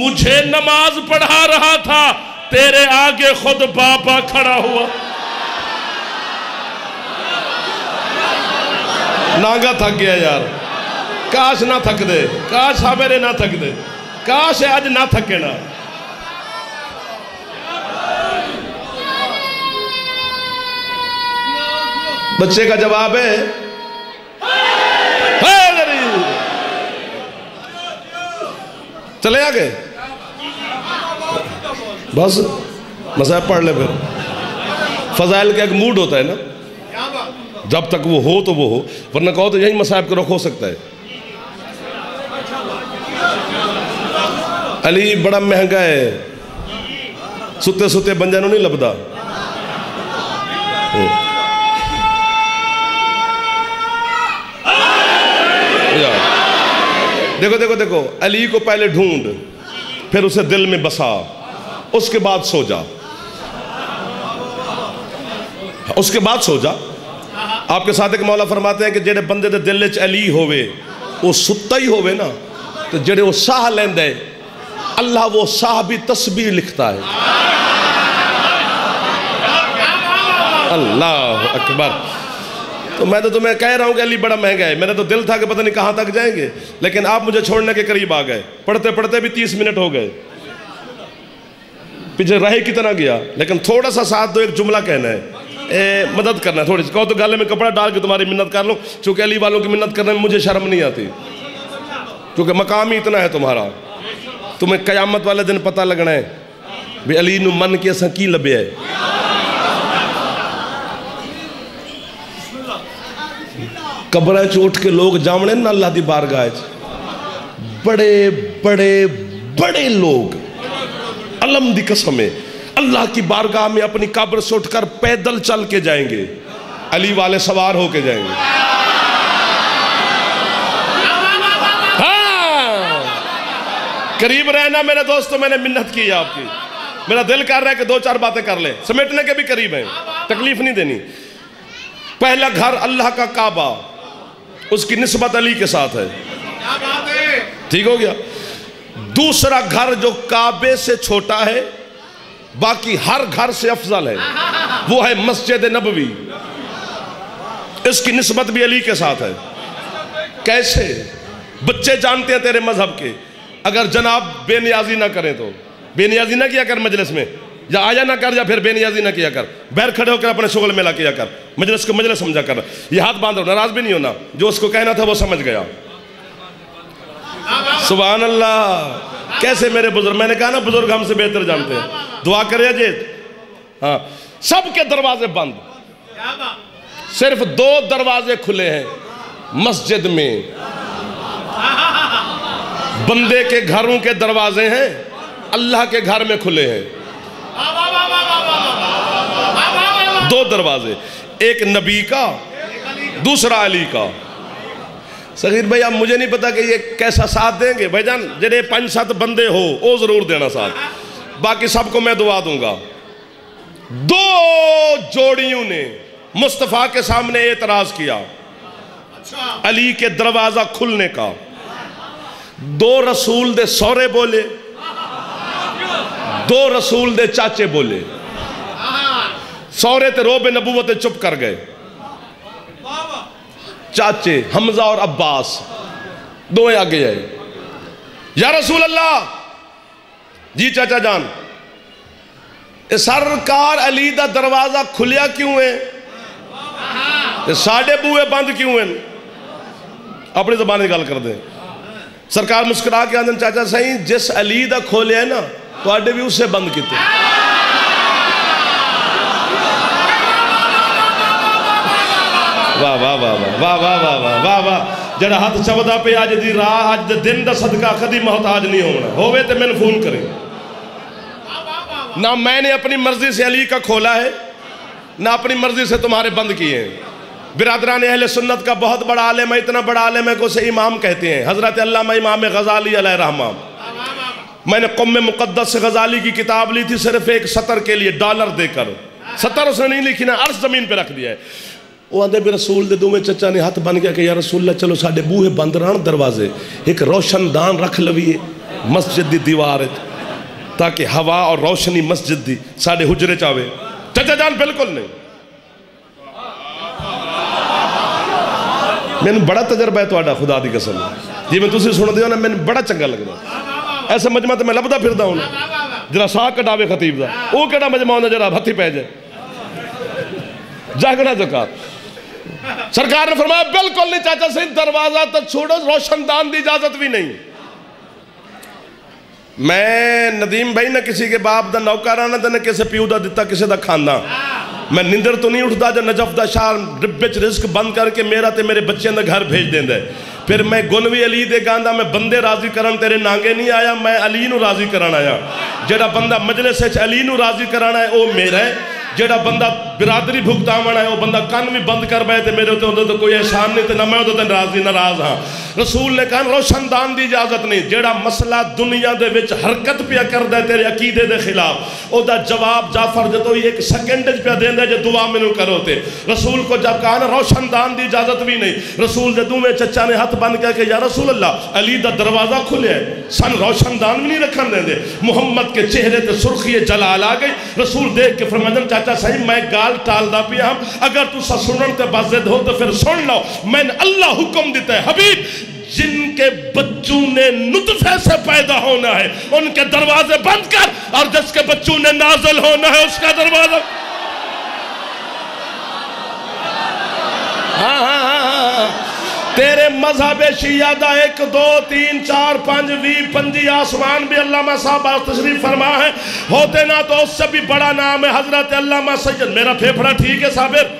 مجھے نماز پڑھا رہا تھا، تیرے آگے خود بابا کھڑا ہوا۔ ناگا تھک گیا یار، کاش نہ تھک دے، کاش میرے نہ تھک دے، کاش آج نہ تھکے نا۔ بچے کا جواب ہے چلے آگے، بس مصاحب پڑھ لے۔ پھر فضائل کا ایک موڈ ہوتا ہے نا، جب تک وہ ہو تو وہ ہو، ورنہ کہو تو یہی مصاحب کا رخ ہو سکتا ہے۔ علی بڑا مہنگا ہے، ستے ستے بنجانوں نہیں لبدا۔ دیکھو دیکھو دیکھو، علی کو پہلے ڈھونڈ، پھر اسے دل میں بسا، اس کے بعد سو جا، اس کے بعد سو جا۔ آپ کے ساتھ ایک مولا فرماتے ہیں کہ جڑے بندے دے دل وچ علی ہوئے وہ ستا ہی ہوئے نا، تو جڑے وہ ساہ لیندے اللہ وہ ساہ بھی تسبیح لکھتا ہے۔ اللہ اکبر۔ تو میں تو تمہیں کہہ رہا ہوں کہ علی بڑا مہنگا ہے، میرا تو دل تھا کہ پتہ نہیں کہاں تک جائیں گے، لیکن آپ مجھے چھوڑنے کے قریب آ گئے، پڑھتے پڑھتے بھی 30 منٹ ہو گئے، پیچھے رہے کتنا گیا، لیکن تھوڑا سا ساتھ دو، ایک جملہ کہنا ہے، مدد کرنا ہے تھوڑی سی، کہو تو گالے میں کپڑا ڈال کے تمہاری منت کر لوں، چونکہ علی والوں کی منت کرنے میں مجھے شرم نہیں آتی، کیونکہ مقام ہی اتنا ہے تمہارا۔ تمہیں قیامت والے دن پتہ لگنا ہے بھی علی نو من کے اساں کی لبے ہے۔ قبرہ چوٹ کے لوگ جامنے نا اللہ دی بارگاہ، بڑے بڑے بڑے لوگ، علم دی قسم ہے، اللہ کی بارگاہ میں اپنی قبر سے اٹھ کر پیدل چل کے جائیں گے، علی والے سوار ہو کے جائیں گے۔ ہاں قریب رہنا میرے دوستو، میں نے منت کی ہے آپ کی، میرا دل کر رہا ہے کہ 2-4 باتیں کر لیں، سمیٹنے کے بھی قریب ہیں، تکلیف نہیں دینی۔ پہلا گھر اللہ کا کعبہ، اس کی نسبت علی کے ساتھ ہے، ٹھیک ہو گیا۔ دوسرا گھر جو کعبے سے چھوٹا ہے باقی ہر گھر سے افضل ہے، وہ ہے مسجد نبوی، اس کی نسبت بھی علی کے ساتھ ہے۔ کیسے؟ بچے جانتے ہیں تیرے مذہب کے، اگر جناب بے نیازی نہ کریں تو بے نیازی نہ کیا کر مجلس میں، یا آیا نہ کر یا پھر بے نیازی نہ کیا کر، بہر کھڑے ہو کر اپنے شغل میں لا کیا کر، مجلس کو مجلس سمجھا کر، یہ ہاتھ باندھ رہا، ناراض بھی نہیں ہونا، جو اس کو کہنا تھا وہ سمجھ گیا۔ سبحان اللہ۔ کیسے میرے بزرگ، میں نے کہا نا بزرگ ہم سے بہتر جانتے ہیں، دعا کرے جی۔ ہاں سب کے دروازے بند، صرف 2 دروازے کھلے ہیں مسجد میں، بندے کے گھروں کے دروازے ہیں، اللہ کے گھر میں کھلے ہیں 2 دروازے، ایک نبی کا، دوسرا علی کا۔ صغیر بھائی اب مجھے نہیں پتا کہ یہ کیسا ساتھ دیں گے، بھائی جان جڑے 5-7 بندے ہو وہ ضرور دینا ساتھ، باقی سب کو میں دعا دوں گا۔ 2 جوڑیوں نے مصطفیٰ کے سامنے اعتراض کیا علی کے دروازہ کھلنے کا، 2 رسول دے سورے بولے، 2 رسول دے چاچے بولے، سورے تے روب نبوت چپ کر گئے، چاچے حمزہ اور عباس دوئے آگے آئے، یا رسول اللہ، جی چاچا جان، سرکار علی دا دروازہ کھلیا کیوں ہے، ساڑھے بوئے بند کیوں ہیں، اپنی زبان نکال کر دیں، سرکار مسکرا کے آدھن چاچا سائیں جس علی دا کھولے ہے نا تو آڈے بھی اسے بند کیتے واہ واہ واہ واہ واہ واہ واہ واہ واہ جڑا ہاتھ چودہ پہ آج دی راہ آج دے دن دا صدقہ کدی محتاج نہیں ہونا ہوئے تے میں نے فون کریں نہ میں نے اپنی مرضی سے علی کا کھولا ہے نہ اپنی مرضی سے تمہارے بند کیے ہیں برادران اہل سنت کا بہت بڑا عالم ہے اتنا بڑا عالم ہے کہ اسے امام کہتے ہیں حضرت علامہ امام غزالی علیہ رحمہ میں نے قم مقدس سے غزالی کی کتاب لی تھی صرف ایک سطر کے لیے $1 دے کر سطر اس نے نہیں لکھی نا عرش زمین پہ رکھ دیا ہے وہ آندے بھی رسول دے دو میں چچا نے ہاتھ بن گیا کہ یا رسول اللہ چلو ساڑھے بوہے بند رہن دروازے ایک روشن دان رکھ لویے مسجد دی دیوار تاکہ ہوا اور روشنی مسجد دی ساڑھے حجرے چاہوے چچا جان بالکل نہیں میں نے بڑا تجربہ ہے تو آڈا خدا دی قسم جی میں تُسی سن دیو نا میں نے بڑا چنگا لگ رہا ایسے مجمع تو میں لبدا پھر دا ہوں جرا ساکھ کٹاوے خطیب دا وہ کٹا مجمع ہونا جرا بھتی پہ جائے جاگنا زکاة سرکار نے فرمایا بالکل نہیں چاچا سے دروازہ تک چھوڑو روشن دان دی اجازت بھی نہیں میں ندیم بھائی نہ کسی کے باپ دا نوکارانا دا نہ کسی پیو دا دیتا کسی دا کھاندہ میں نندر تو نہیں اٹھتا جو نجف دا شاہ ڈبچ رزق بند کر کے میرا تے میرے بچے اندر گھر بھیج دیں دے پھر میں گنوی علی دے گاندہ میں بندے راضی کرن تیرے نانگے نہیں آیا میں علی نو راضی کرن آیا جڑا بندہ مجلس ہے علی نو راضی کرن آیا وہ میرا ہے جڑا بندہ برادری بھگتا مانا ہے وہ بندہ کان بھی بند کر بیٹھے میرے ہوتے تو کوئی احسان نہیں تھے نہ میں ہوتے راضی ناراض ہاں رسول نے کہا روشن دان دی اجازت نہیں جڑا مسئلہ دنیا دے وچ حرکت پیا کر دے تیرے عقیدے دے خلاف او دا جواب جعفر جتو ایک سیکنڈ پیا دین دے جو دعا منو کرو تے رسول کو جب کہا نا روشن دان دی اجازت بھی نہیں رسول دے دو میں چچا نے ہاتھ بند کیا کہ یا رسول اللہ علی دا دروازہ کھلے ہے سن روشن دان بھی نہیں رکھن دیں دے محمد کے چہرے تے سرخی جلال آ گئی رسول دیکھ کے فرمائن چاچا صحیح میں گال ٹال دا پیا ہم اگر تو سا سنن تے بازد ہو تو پھر سن لو میں نے اللہ حکم دیتا ہے حبیب جن کے بچوں نے نطفے سے پیدا ہونا ہے ان کے دروازے بند کر اور جس کے بچوں نے نازل ہونا ہے اس کا دروازہ تیرے مذہب شیعہ دا 1 2 3 4 5 20 25 آسمان بھی علامہ صاحب تشریف فرما ہے ہوتے نا تو اس سے بھی بڑا نام ہے حضرت علامہ سید میرا پھیپڑا ٹھیک ہے صابر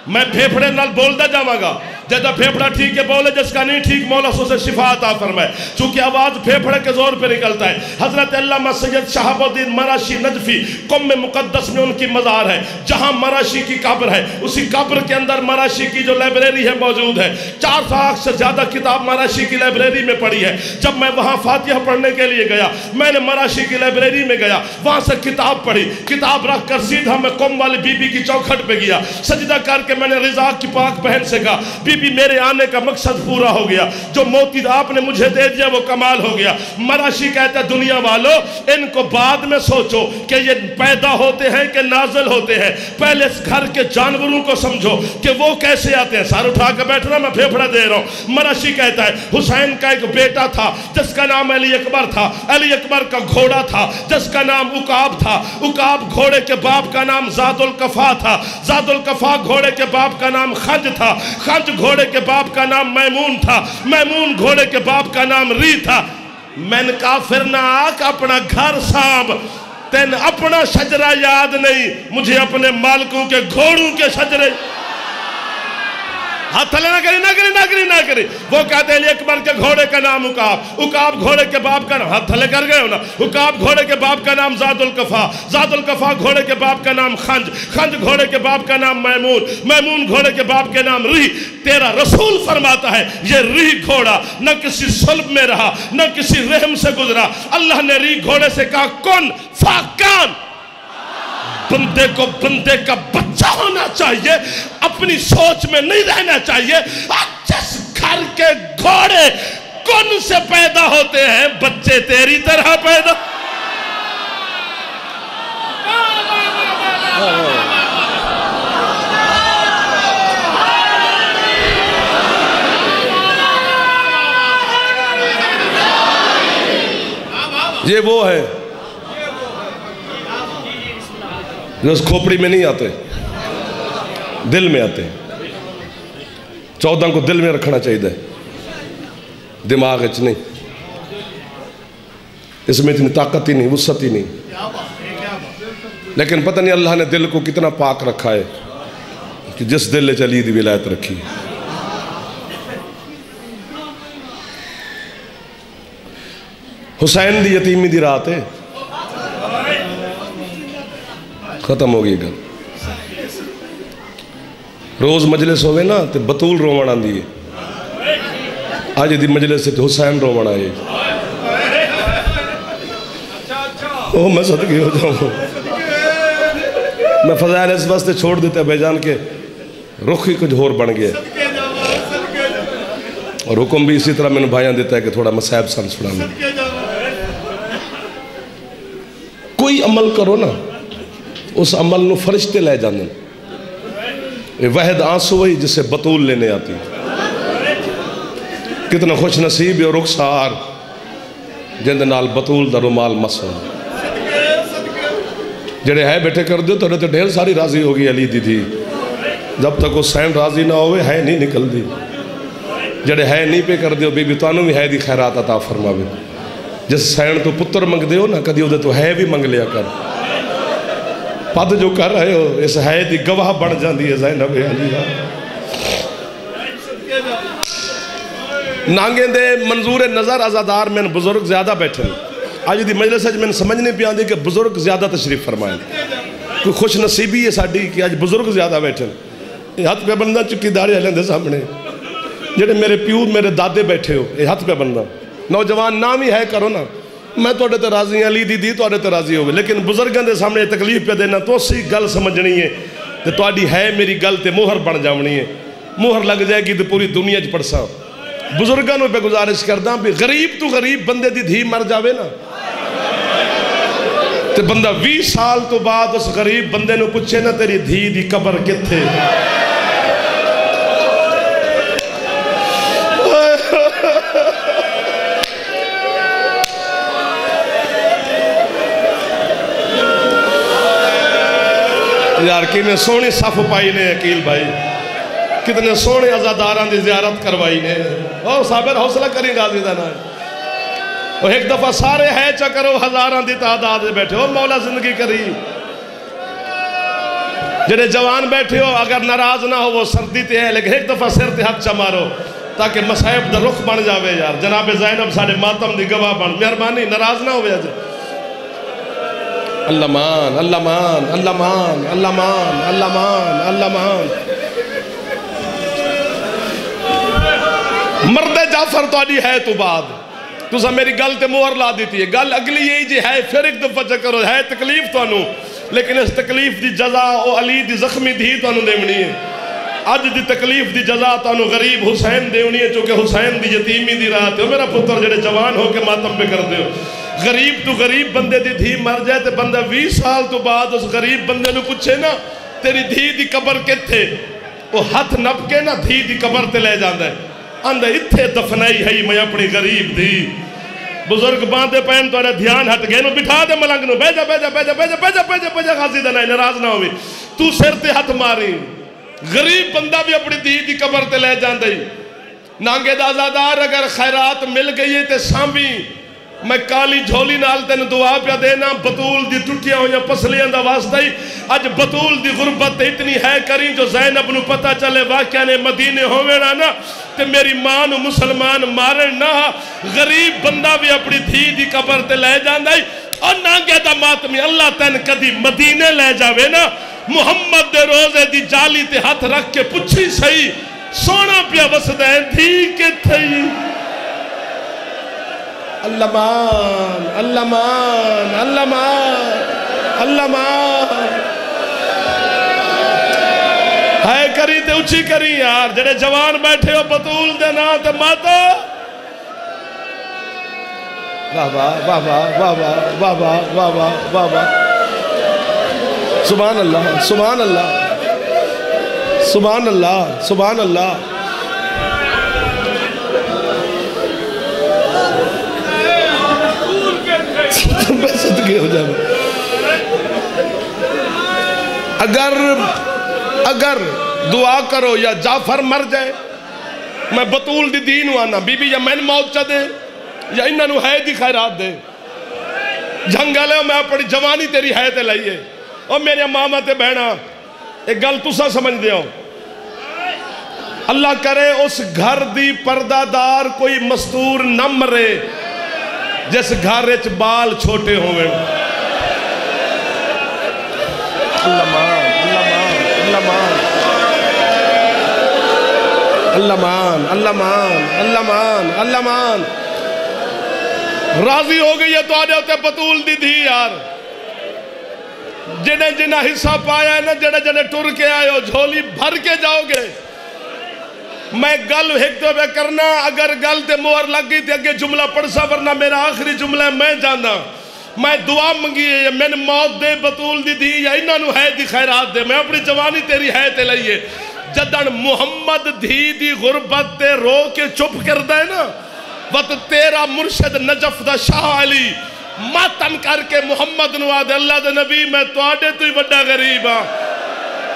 میں پھیپڑے نال بول دا جاواں گا جیسا پھیپڑا ٹھیک ہے بولے جس کا نہیں ٹھیک مولا سو سے شفا عطا فرمائے چونکہ آواز پھیپڑے کے زور پہ نکلتا ہے حضرت علامہ سید شہاب الدین مراشی نجفی قم مقدس میں ان کی مزار ہے جہاں مراشی کی قبر ہے اسی قبر کے اندر مراشی کی جو لائبریری ہے موجود ہے 400 سے زیادہ کتاب مراشی کی لائبریری میں پڑھی ہے جب میں وہاں فاتحہ پڑھنے کے لیے گیا میں نے مراشی کی لائبریری میں گیا وہاں سے کتاب پڑھی کتاب رکھ کر سیدھا میں قم والی بی بی کی چوکھٹ پہ گیا سجدہ کر کے میں نے رضا کی پاک بہن سے کہا بی بی میرے آنے کا مقصد پورا ہو گیا جو موتی آپ نے مجھے دے دیا وہ کمال ہو گیا مراشی کہتا ہے دنیا والو ان کو بعد میں سوچو کہ یہ پیدا ہوتے ہیں کہ نازل ہوتے ہیں پہلے اس گھر کے جانوروں کو سمجھو کہ وہ کیسے آتے ہیں سار اٹھا کے بیٹھنا میں پھیپڑا دے رہا ہوں مراشی کہتا ہے حسین کا ایک بیٹا تھا جس کا نام علی اکبر تھا علی اکبر کا گھوڑا تھا جس کا نام عقاب تھا عقاب گھوڑے کے باپ کا نام زاد القفا تھا زاد القفا گھوڑے کے باپ کا نام خنج تھا خنج گھوڑے کے باپ کا نام میمون تھا میمون گھوڑے کے باپ کا نام ری تھا میں نے کہا پھر نہ آکھ اپنا گھر صاحب تین اپنا شجرہ یاد نہیں مجھے اپنے مالکوں کے گھوڑوں کے شجرے ہاتھ تھلے نہ کری وہ کہتے ہیں علی اکبر کے گھوڑے کا نام عقاب عقاب گھوڑے کے باپ کا نام ہاتھ تھلے کر گئے ہونا عقاب گھوڑے کے باپ کا نام زاد القفا زاد القفا گھوڑے کے باپ کا نام خنج خنج گھوڑے کے باپ کا نام میمون میمون گھوڑے کے باپ کے نام ری تیرا رسول فرماتا ہے یہ ری گھوڑا نہ کسی صلب میں رہا نہ کسی رحم سے گزرا اللہ نے ری گھوڑے سے کہا کن فاکان بندے کو بندے کا بچہ ہونا چاہیے اپنی سوچ میں نہیں رہنا چاہیے جس گھر کے گھوڑے کن سے پیدا ہوتے ہیں بچے تیری طرح پیدا یہ وہ ہے جو اس کھوپڑی میں نہیں آتے دل میں آتے 14 کو دل میں رکھنا چاہیے دماغ اچھ نہیں اس میں اتنی طاقت ہی نہیں، وسعت ہی نہیں، لیکن پتہ نہیں اللہ نے دل کو کتنا پاک رکھا ہے کہ جس دل چ علی دی ولایت رکھی۔ حسین دی یتیمی دی رات ہے، ختم ہو گئی گل۔ روز مجلس ہوئے نا تے بطول رومن آندی ہے، آج دی مجلس سے حسین رومن آئے، اوہ میں صدقے ہو جاؤں۔ میں فضائل اس واسطے چھوڑ دیتا بھائی جان کے رخ ہی کچھ اور بن گیا، اور حکم بھی اسی طرح میں نے بھائیاں دیتا ہے کہ تھوڑا مسائب سن سنانا۔ کوئی عمل کرو نا، اس عمل نو فرشتے لے جاندن۔ وحد آنسو وہی جسے بطول لینے آتی، کتنا خوش نصیب ہے رخسار جن نال بطول دا رومال مسو، جڑے ہے بیٹھے کر دیو تو ڈھیر ساری راضی ہوگی علی دی تھی، جب تک حسین راضی نہ ہوئے ہے نہیں نکل دی، جڑے ہے نہیں پہ کر دیو بی بی توانو بھی ہے دی خیرات عطا فرماوے۔ جس حسین تو پتر منگ دیو نا کدی دے تو ہے بھی منگ لیا کر، پد جو کر رہے ہو اس ہے دی گواہ بڑھ جاندی ہے زینب علیہ۔ نانگیں دے منظور نظر ازادار میں بزرگ زیادہ بیٹھے، آج دی مجلس میں سمجھ نہیں پہ آندی کہ بزرگ زیادہ تشریف فرمائیں، کوئی خوش نصیبی ہے ساڑھی کہ آج بزرگ زیادہ بیٹھے، یہ ہاتھ پہ بندہ چکی داڑھی ہلیں دے سامنے، جڑے میرے پیو میرے دادے بیٹھے ہو یہ ہاتھ پہ بندہ، نوجوان نام ہی ہے کرو نا، میں توڑے تے راضی ہیں، علی دی توڑے تے راضی ہوگے، لیکن بزرگاں دے سامنے تکلیف پہ دینا تو اسی گل سمجھنی ہے، تو توڑی ہے میری گل تے مہر بن جاونی ہے، مہر لگ جائے گی تو پوری دنیا جی پڑساں۔ بزرگاں نو پہ گزارش کرداں بھی غریب تو غریب بندے دی دھی مر جاوے نا، تے بندہ 20 سال تو بعد اس غریب بندے نو پوچھے نا تیری دھی دی قبر کتھے، یار کتنے سونے صف پائی نے عقیل بھائی، کتنے سونے عزاداران دی زیارت کروائی نے، اور صابر حوصلہ کریں غازی دانا ہے، اور ایک دفعہ سارے ہے چکرو ہزاران دی تعداد بیٹھے ہو، مولا زندگی کری، جنہیں جوان بیٹھے ہو اگر ناراض نہ ہو وہ سردی تے ہے، لیکن ایک دفعہ سر تے حق چمارو تاکہ مسائب دا رخ بن جاوے یار، جناب زینب ساڑھے ماتم دی گواہ بن، مہربانی ناراض نہ ہو بیجا جائے۔ اللہ مان، اللہ مان، اللہ مان، اللہ مان، اللہ مان، اللہ مان۔ مرد جعفر تو آڈی ہے تو بعد تو سا میری گل تے مہر لا دیتی ہے، گل اگلی یہی جی ہے پھر ایک دفعہ چکرو ہے تکلیف تو انہوں، لیکن اس تکلیف دی جزا او علی دی زخمی دی تو انہوں دیمنی ہے، آج دی تکلیف دی جزا تو انہوں غریب حسین دیونی ہے، چونکہ حسین دی یتیمی دی رات ہے، میرا پتر جڑے جوان ہو کے ماتم پہ کر دے ہو، غریب تو غریب بندے دی دھی مر جائے تے بندہ 20 سال تو بعد اس غریب بندے نو پوچھے نا تیری دھی دی قبر کتھے، وہ ہاتھ نپ کے نا دھی دی قبر تے لے جاندہ ہے، اندھے اتھے دفنائی ہے میں اپنی غریب دی، بزرگ باندھے پہن تو انہیں دھیان ہٹ گئے نو بٹھا دے ملنگ نو، بیجا بیجا بیجا بیجا بیجا بیجا بیجا غازی دنائی ناراض نہ ہوئی، تو سر تے ہاتھ ماری، غریب بندہ بھی اپنی دھی دی قبر تے لے جاندہ ہی، نانگے دازادار اگر خیرات مل گئی ہے تے سامبی، میں کالی جھولی نال تین دعا پہ دینا، بطول دی ٹوٹیاں ہوئیں پسلیاں دا واسطہ ہی، آج بطول دی غربت اتنی ہے کریں جو زینب نو پتہ چلے واقعہ نے مدینے ہوئے نا تے میری ماں نو مسلمان مارن نہ، غریب بندہ بھی اپنی دھی دی قبر تے لے جاندہ ہی، اور نانگے دا ماتمی اللہ تین کدی مدینے لے جاوے نا، محمد دے روزے دی جالی تے ہاتھ رکھ کے پچھی سہی، سونا پیا وسدہ ہے دھی کے تھئی، اللہ مان، اللہ مان، اللہ مان، اللہ مان، ہائے کری تے اچھی کری یار، جڑے جوان بیٹھے ہو بطول دے نا تے ماتا، واہ واہ واہ واہ واہ واہ واہ واہ واہ واہ واہ، سبحان اللہ، سبحان اللہ، سبحان اللہ، سبحان اللہ، میں صدقے ہو جاؤں، اگر دعا کرو یا جعفر مر جائے میں بطول دی دین آنا بی بی یا میں موت چا دے یا انہوں ہے دی خیرات دے جنگل ہے میں اپنی جوانی تیری ہے تے لائیے اور میرے ماما تے بہنا ایک گل تسا سمجھ دیا اللہ کرے اس گھر دی پردہ دار کوئی مستور نہ مرے جس گھر وچ بال چھوٹے ہوئے اللہ مان اللہ مان اللہ مان اللہ مان اللہ مان اللہ مان راضی ہو گئی ہے تو آجے ہوتے بطول دی تھی یار جنہیں جنہ حصہ پایا ہے نا جنہیں ٹر کے آئے ہو جھولی بھر کے جاؤ گے میں گل ہکتے ہوئے کرنا اگر گل تے مور لگ گئی تھی اگے جملہ پڑھ سا ورنہ میرا آخری جملہ ہے میں جانا میں دعا منگی ہے میں نے موت دے بطول دی تھی یا انہاں نو ہے دی خیرات دے میں اپنی جوانی تیری ہے تے لئیے جدن محمد دھی دی غربت تے رو کے چپ کر دے نا وقت تیرا مرشد نجف دا شاہ علی ماتم کر کے محمد نو آدھے اللہ دے نبی میں تو آدھے تو ہی بڑا غریب ہاں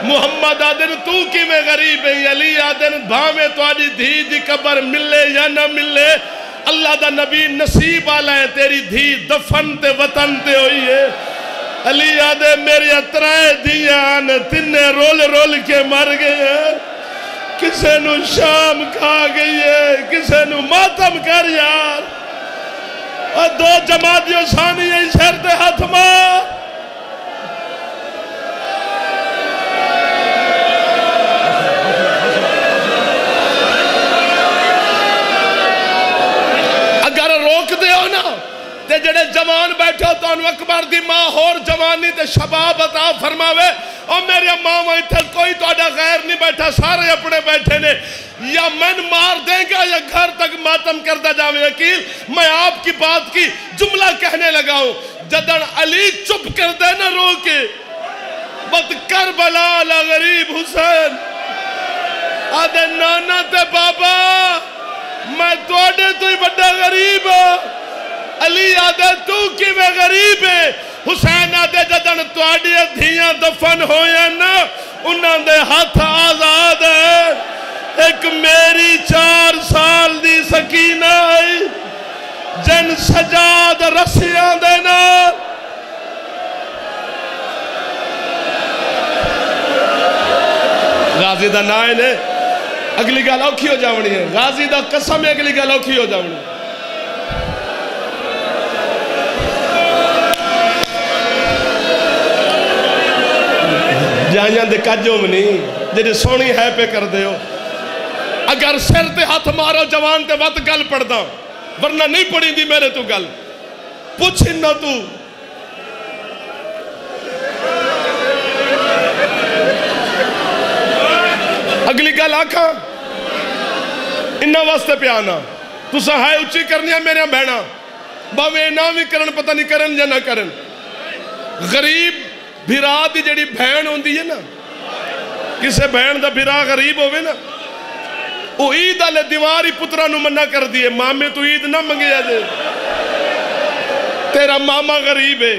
محمد آدھے تو کی میں غریب ہیں علی آدھے بھامے تو آدھی دھی دی قبر ملے یا نہ ملے اللہ دا نبی نصیب آلہ ہے تیری دھی دفن تے وطن تے ہوئی ہے علی آدھے میری اترائے دھیان تنے رول رول کے مر گئے ہیں کسے نو شام کھا گئی ہے کسے نو ماتم کر یار اور دو جماعتیوں سانی ہے شرط حتمہ اگر روک دے ہو نا تے جڑے جوان بیٹھے ہو تو انو اکبر دی ماں اور جوانی تے شباب عطا فرماوے اور میرے ماما اتھر کوئی تو آڈا غیر نہیں بیٹھا سارے اپنے بیٹھے نے یا من مار دیں گا یا گھر تک ماتم کردہ جاوے وکیل میں آپ کی بات کی جملہ کہنے لگا ہوں جدن علی چپ کر دے نہ رو کے بد کربلا لا غریب حسین آدھے نانا تے بابا میں تو آڈے تو ہی بڑا غریب علی آدھے تو کی میں غریب ہے حسین آدھے جدن تو آڈی دھیاں دفن ہوئے نا انہاں دے ہاتھ آزاد ہے ایک میری 4 سال دی سکینہ آئی جن سجاد رسیاں دینا غازی دا نائن ہے اگلی گل اوکھی ہو جاونی ہے غازی دا قسم ہے اگلی گل اوکھی ہو جاونی ہے جائیاں دے کجوں منی جنہیں سونی ہے پہ کر دے ہو اگر سر تے ہاتھ مارو جوان تے وقت گل پڑھ دا ورنہ نہیں پڑھی دی میرے تو گل پوچھ نہ تو اگلی گل آکھا انہا واسطے پہ آنا تو سہائے اچھی کرنیا میرے بہنا باوے نامی کرن پتہ نہیں کرن یا نہ کرن غریب بھیرا دی جڑی بھین ہوندی ہے نا کسے بھین دا بھیرا غریب ہوئے نا وہ عید آلے دیواری پترہ نو منع کر دیئے مامے تو عید نہ منگے جائے تیرا ماما غریب ہے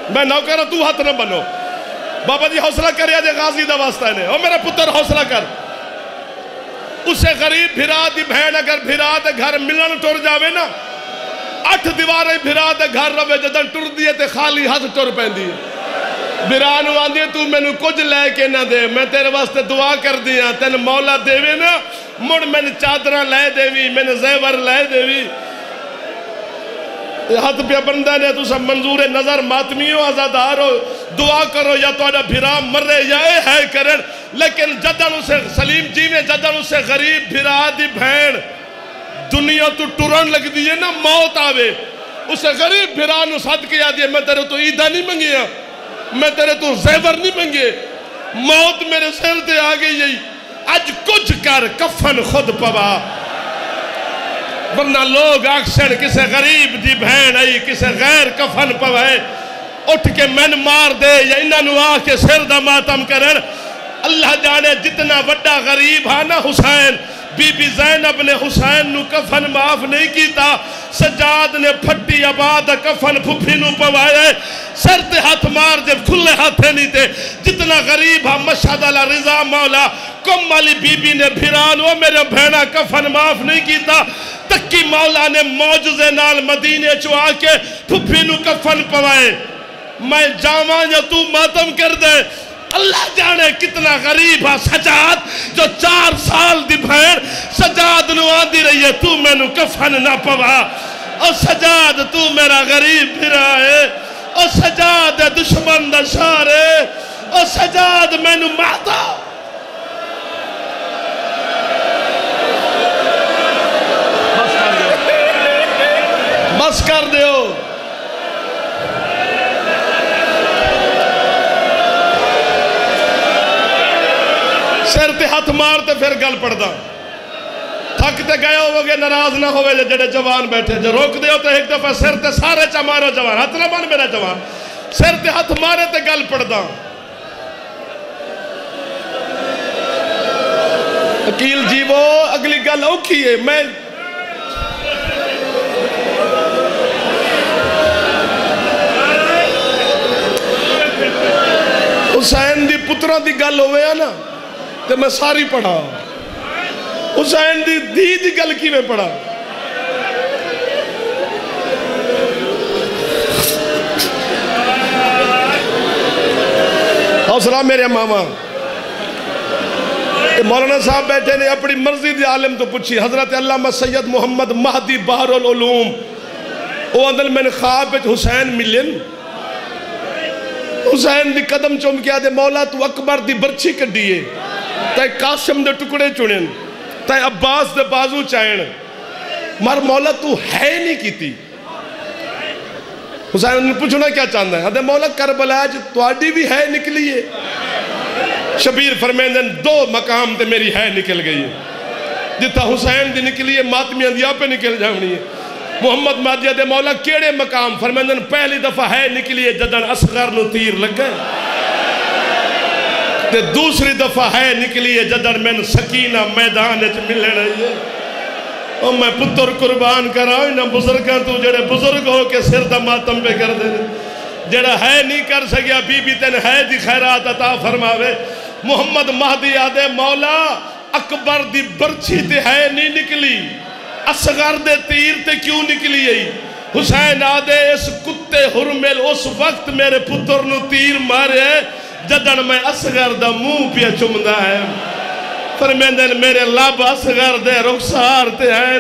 میں نوکرہ تو ہاتھ نہ بنو بابا جی حوصلہ کر یا جے غازی دا واسطہ ہے اور میرا پتر حوصلہ کر اسے غریب بھیرا دی بہن اگر بھیرا دے گھر ملن ٹور جاوے نا 8 دیواریں بھیرا دے گھر روے جدن ٹور دیئے تے خالی ہاتھ ٹور پہن دیئے بھیرانو آن دیئے تو میں نو کچھ لے کے نہ دے میں تیرے واسطے دعا کر دیا تین مولا دیوے نا مڑ میں نے چادرہ لے دیوی میں نے زیور لے دیوی ہاتھ پہ بندہ نے تو سب منظور نظر ماتمیوں آزادار ہو دعا کرو یا تو آڈا بھیرا مرے یا اے ہے کرن لیکن جدن اسے سلیم جی میں جدن اسے غریب بھیرا دی بھین دنیا تو ٹورن لگ دیئے نا موت آوے اسے غریب بھیرا نو صد کیا دیئے میں تیرے تو عیدہ نہیں منگیا میں تیرے تو زیور نہیں منگے موت میرے سر تے آگے یہی اج کچھ کر کفن خود پوا ورنہ لوگ اکثر کسے غریب دی بہن آئی کسے غیر کفن پوائے اٹھ کے من مار دے یا انہاں نو آ کے سر دا ماتم کرن اللہ جانے جتنا وڈا غریب ہاں نا حسین بی بی زینب نے حسین نو کفن معاف نہیں کیتا سجاد نے پھٹی آباد کفن پھپھی نو پوائے سر تے ہاتھ مار جب کھلے ہاتھے نہیں تے جتنا غریب ہاں مشہد اللہ رضا مولا کم والی بی بی نے بھیران وہ میرے بھینا کفن معاف نہیں کیتا تکی مولا نے موجزے نال مدینے چوا کے پھپھی نو کفن پوائے میں جاواں یا تو ماتم کر دے اللہ جانے کتنا غریب ہے سجاد جو 4 سال دی بھین سجاد نو آندی رہی ہے تو میں نو کفن نہ پوا اور سجاد تو میرا غریب پھرا ہے اور سجاد دشمن دا شار ہے اور سجاد میں نو ماتا بس کر دیو سر تے ہاتھ مارتے پھر گل پڑھدا تھکتے گئے ہوگے ناراض نہ ہوئے جڑے جوان بیٹھے جو روک دیو تو ایک دفعہ سر تے سارے چا مارو جوان ہاتھ نہ مان میرا جوان سر تے ہاتھ مارے تے گل پڑھدا عقیل جی وہ اگلی گل اوکھی ہے میں حسین دی پترہ دی گل ہوئے ہیں نا تو میں ساری پڑھا حسین دی گل کی میں پڑھا حوصلہ میرے ماما مولانا صاحب بیٹھے نے اپنی مرضی دی عالم تو پوچھی حضرت علامہ سید محمد مہدی بحر العلوم او اندل میں نے خواب حسین ملن حسین دی قدم چوم کیا دے مولا تو اکبر دی برچی کڈیے تے قاسم دے ٹکڑے چنن تے عباس دے بازو چائن مار مولا تو ہے نہیں کیتی حسین نے پوچھنا کیا چاہتا ہے مولا کربلا تو آڈی بھی ہے نکلی ہے شبیر فرمیندن 2 مقام تے میری ہے نکل گئی ہے جتا حسین دی نکلی ہے ماتمیاں دیا پہ نکل جاؤنی ہے محمد مہدی دے مولا کیڑے مقام فرمیندن پہلی دفعہ ہے نکلی ہے جدن اصغر نو تیر لگ گئے تے دوسری دفعہ ہے نکلی ہے جدن میں سکینہ میدان اچھ ملے رہی ہے اور میں پتر قربان کراؤں نہ بزرگاں تو جڑے بزرگ ہو کے سر دا ماتم پہ کر دے جڑا ہے نہیں کر سکیا بی بی تین ہے دی خیرات عطا فرماوے محمد مہدی آدھے مولا اکبر دی برچی تے ہے نہیں نکلی اصغر دے تیر تے کیوں نکلی ہے حسین آدھے اس کتے حرمل اس وقت میرے پتر نو تیر مارے جدن میں اصغر دا منہ پیا چمدہ ہے فرمیندن میرے لب اصغر دے رخسار تے ہیں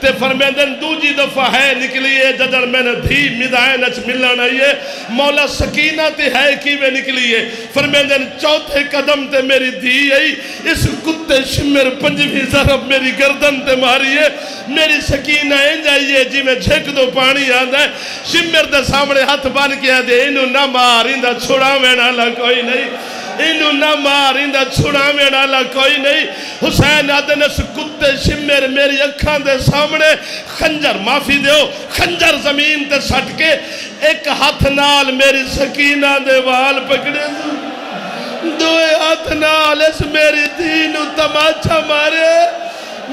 تے فرمیندن دوجی دفعہ ہے نکلی ہے جدن میں نے دھی مدائن اچھ ملنا ہے مولا سکینہ تے ہے کیوے نکلی ہے فرمیندن چوتھے قدم تے میری دھی ہے اس کتے شمر 5ویں ضرب میری گردن تے ماری ہے میری سکینہ انجائیے جی میں جھک دو پانی آندہ ہے شمر دے سامنے ہاتھ بان کیا دے انہوں نہ مارندہ چھوڑا میں نالا کوئی نہیں انہوں نہ مارندہ چھوڑا میں نالا کوئی نہیں حسین آدھن اس کتے شمر میری اکھان دے سامنے خنجر معافی دیو خنجر زمین تے سٹ کے ایک ہاتھ نال میری سکینہ دے وال پکڑے دوئے ہاتھ نال اس میری دینو تماچا مارے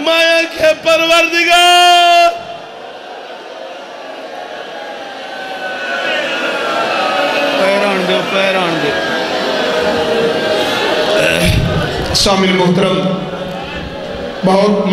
مایا کے پروردگار پیران دے سامن محترم بہت